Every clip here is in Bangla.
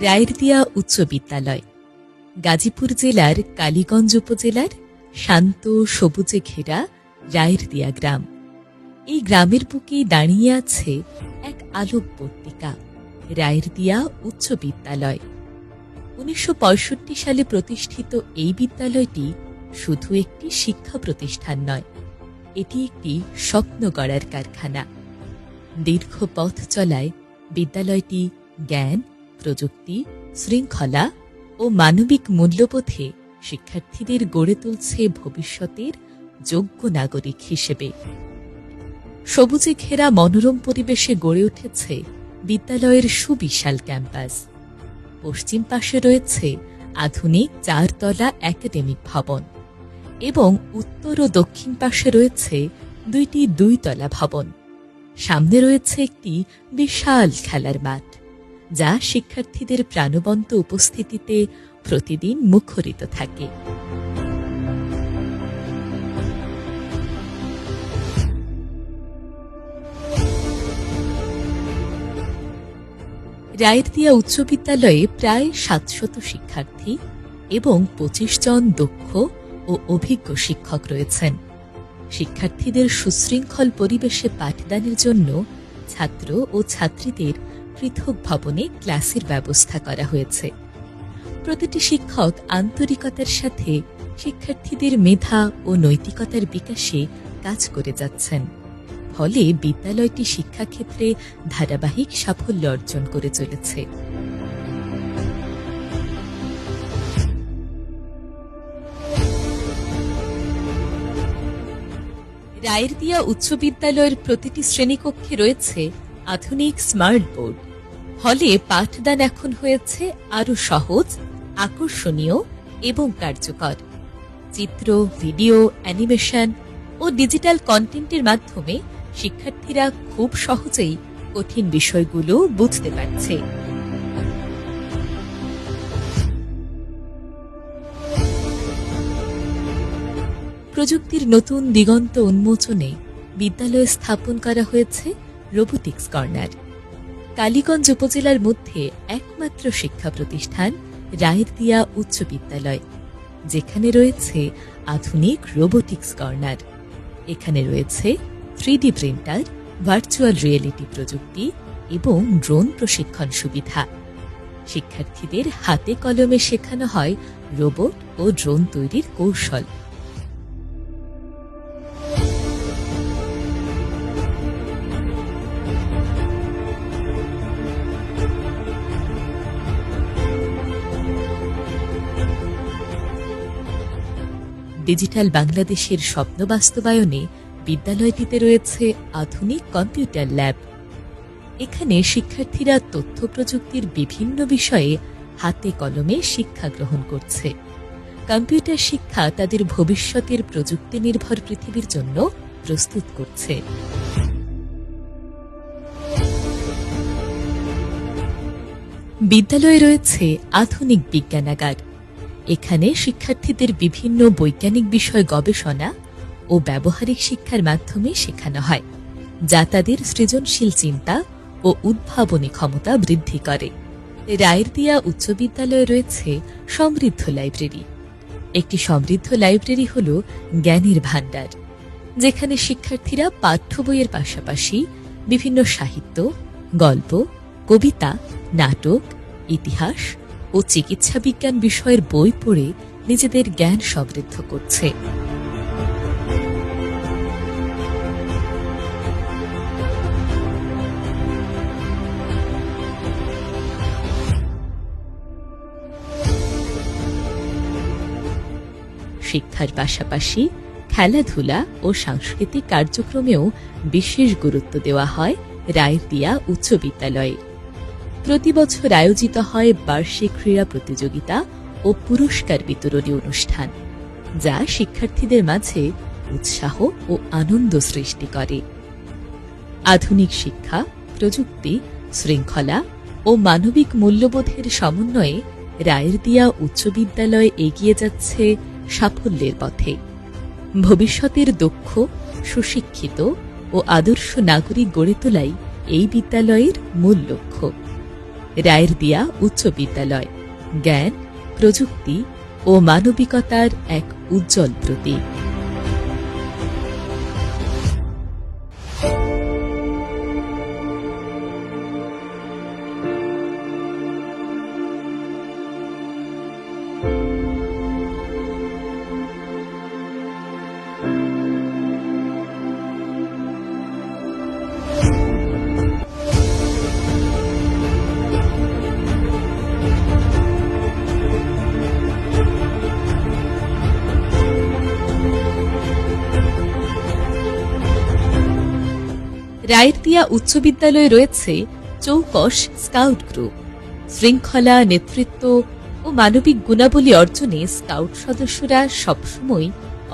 রায়েরদিয়া উচ্চ বিদ্যালয় গাজীপুর জেলার কালীগঞ্জ উপজেলার শান্ত সবুজে ঘেরা রায়েরদিয়া গ্রাম। এই গ্রামের বুকেই দাঁড়িয়ে আছে এক আলোক পত্রিকা, রায়েরদিয়া উচ্চ বিদ্যালয়। 1965 সালে প্রতিষ্ঠিত এই বিদ্যালয়টি শুধু একটি শিক্ষা প্রতিষ্ঠান নয়, এটি একটি স্বপ্ন গড়ার কারখানা। দীর্ঘ পথ চলায় বিদ্যালয়টি জ্ঞান, প্রযুক্তি, শৃঙ্খলা ও মানবিক মূল্যবোধে শিক্ষার্থীদের গড়ে তুলছে ভবিষ্যতের যোগ্য নাগরিক হিসেবে। সবুজে ঘেরা মনোরম পরিবেশে গড়ে উঠেছে বিদ্যালয়ের সুবিশাল ক্যাম্পাস। পশ্চিম পাশে রয়েছে আধুনিক 4 তলা একাডেমিক ভবন এবং উত্তর ও দক্ষিণ পাশে রয়েছে 2টি 2 তলা ভবন। সামনে রয়েছে একটি বিশাল খেলার মাঠ, যা শিক্ষার্থীদের প্রাণবন্ত উপস্থিতিতে প্রতিদিন মুখরিত থাকে। রায়েরদিয়া উচ্চ বিদ্যালয়ে প্রায় 700 শিক্ষার্থী এবং 25 জন দক্ষ ও অভিজ্ঞ শিক্ষক রয়েছেন। শিক্ষার্থীদের সুশৃঙ্খল পরিবেশে পাঠদানের জন্য ছাত্র ও ছাত্রীদের পৃথক ভবনে ক্লাসের ব্যবস্থা করা হয়েছে। প্রতিটি শিক্ষক আন্তরিকতার সাথে শিক্ষার্থীদের মেধা ও নৈতিকতার বিকাশে কাজ করে যাচ্ছেন, ফলে বিদ্যালয়টি শিক্ষাক্ষেত্রে ধারাবাহিক সাফল্য অর্জন করে চলেছে। রায়েরদিয়া উচ্চ বিদ্যালয়ের প্রতিটি শ্রেণীকক্ষে রয়েছে আধুনিক স্মার্ট বোর্ড, ফলে পাঠদান এখন হয়েছে আরও সহজ, আকর্ষণীয় এবং কার্যকর। চিত্র, ভিডিও, অ্যানিমেশন ও ডিজিটাল কন্টেন্টের মাধ্যমে শিক্ষার্থীরা খুব সহজেই কঠিন বিষয়গুলো বুঝতে পারছে। প্রযুক্তির নতুন দিগন্ত উন্মোচনে বিদ্যালয়ে স্থাপন করা হয়েছে রোবোটিক্স কর্নার। কালীগঞ্জ উপজেলার মধ্যে একমাত্র শিক্ষা প্রতিষ্ঠান রায়েরদিয়া উচ্চ বিদ্যালয়, যেখানে রয়েছে আধুনিক রোবোটিক্স কর্নার। এখানে রয়েছে 3D প্রিন্টার, ভার্চুয়াল রিয়েলিটি প্রযুক্তি এবং ড্রোন প্রশিক্ষণ সুবিধা। শিক্ষার্থীদের হাতে কলমে শেখানো হয় রোবট ও ড্রোন তৈরির কৌশল। ডিজিটাল বাংলাদেশের স্বপ্ন বাস্তবায়নে বিদ্যালয়টিতে রয়েছে আধুনিক কম্পিউটার ল্যাব। এখানে শিক্ষার্থীরা তথ্য প্রযুক্তির বিভিন্ন বিষয়ে হাতে কলমে শিক্ষা গ্রহণ করছে। কম্পিউটার শিক্ষা তাদের ভবিষ্যতের প্রযুক্তি নির্ভর পৃথিবীর জন্য প্রস্তুত করছে। বিদ্যালয়ে রয়েছে আধুনিক বিজ্ঞানাগার। এখানে শিক্ষার্থীদের বিভিন্ন বৈজ্ঞানিক বিষয় গবেষণা ও ব্যবহারিক শিক্ষার মাধ্যমে শেখানো হয়, যা তাদের সৃজনশীল চিন্তা ও উদ্ভাবনী ক্ষমতা বৃদ্ধি করে। রায়েরদিয়া উচ্চ বিদ্যালয়ে রয়েছে সমৃদ্ধ লাইব্রেরি। একটি সমৃদ্ধ লাইব্রেরি হল জ্ঞানের ভাণ্ডার, যেখানে শিক্ষার্থীরা পাঠ্য বইয়ের পাশাপাশি বিভিন্ন সাহিত্য, গল্প, কবিতা, নাটক, ইতিহাস ও চিকিৎসা বিজ্ঞান বিষয়ের বই পড়ে নিজেদের জ্ঞান সমৃদ্ধ করছে। শিক্ষার পাশাপাশি খেলাধুলা ও সাংস্কৃতিক কার্যক্রমেও বিশেষ গুরুত্ব দেওয়া হয় রায়েরদিয়া উচ্চ বিদ্যালয়ে। প্রতি বছর আয়োজিত হয় বার্ষিক ক্রীড়া প্রতিযোগিতা ও পুরস্কার বিতরণী অনুষ্ঠান, যা শিক্ষার্থীদের মাঝে উৎসাহ ও আনন্দ সৃষ্টি করে। আধুনিক শিক্ষা, প্রযুক্তি, শৃঙ্খলা ও মানবিক মূল্যবোধের সমন্বয়ে রায়েরদিয়া উচ্চ বিদ্যালয় এগিয়ে যাচ্ছে সাফল্যের পথে। ভবিষ্যতের দক্ষ, সুশিক্ষিত ও আদর্শ নাগরিক গড়ে তোলাই এই বিদ্যালয়ের মূল লক্ষ্য। রায়ের দিয়া উচ্চ বিদ্যালয় জ্ঞান, প্রযুক্তি ও মানবিকতার এক উজ্জ্বল প্রতীক। রায়েরদিয়া উচ্চ বিদ্যালয়ে রয়েছে চৌকস স্কাউট গ্রুপ। শৃঙ্খলা, নেতৃত্ব ও মানবিক গুণাবলী অর্জনে স্কাউট সদস্যরা সবসময়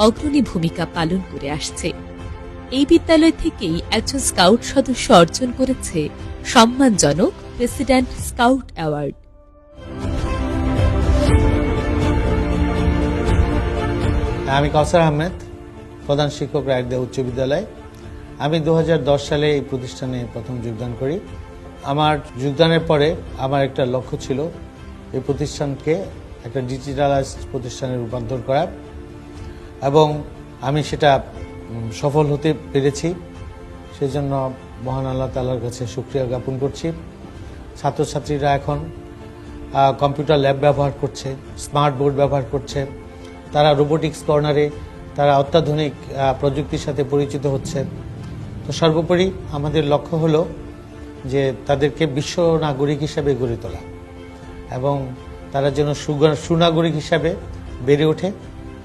অগ্রণী ভূমিকা পালন করে আসছে। এই বিদ্যালয় থেকেই একজন স্কাউট সদস্য অর্জন করেছে সম্মানজনক প্রেসিডেন্ট স্কাউট অ্যাওয়ার্ড। আমি কাউসার আহমেদ, প্রধান শিক্ষক রায়েরদিয়া উচ্চ বিদ্যালয়। আমি 2010 সালে এই প্রতিষ্ঠানে প্রথম যোগদান করি। আমার যোগদানের পরে আমার একটা লক্ষ্য ছিল এই প্রতিষ্ঠানকে একটা ডিজিটালাইজড প্রতিষ্ঠানে রূপান্তর করা, এবং আমি সেটা সফল হতে পেরেছি। সেজন্য মহান আল্লাহ তাআলার কাছে শুকরিয়া জ্ঞাপন করছি। ছাত্রছাত্রীরা এখন কম্পিউটার ল্যাব ব্যবহার করছে, স্মার্ট বোর্ড ব্যবহার করছে, তারা রোবোটিক্স কর্নারে তারা অত্যাধুনিক প্রযুক্তির সাথে পরিচিত হচ্ছে। তো সর্বোপরি আমাদের লক্ষ্য হলো যে তাদেরকে বিশ্ব নাগরিক হিসাবে গড়ে তোলা, এবং তারা যেন সুনাগরিক হিসাবে বেড়ে ওঠে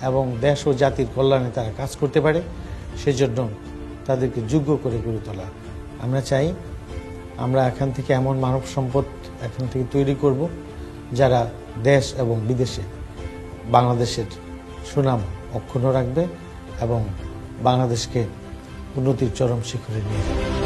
এবং দেশ ও জাতির কল্যাণে তারা কাজ করতে পারে, সেজন্য তাদেরকে যোগ্য করে গড়ে তোলা। আমরা চাই আমরা এখান থেকে এমন মানব সম্পদ এখান থেকে তৈরি করব যারা দেশ এবং বিদেশে বাংলাদেশের সুনাম অক্ষুণ্ণ রাখবে এবং বাংলাদেশকে উন্নতির চরম শিখরে নিয়ে যাবে।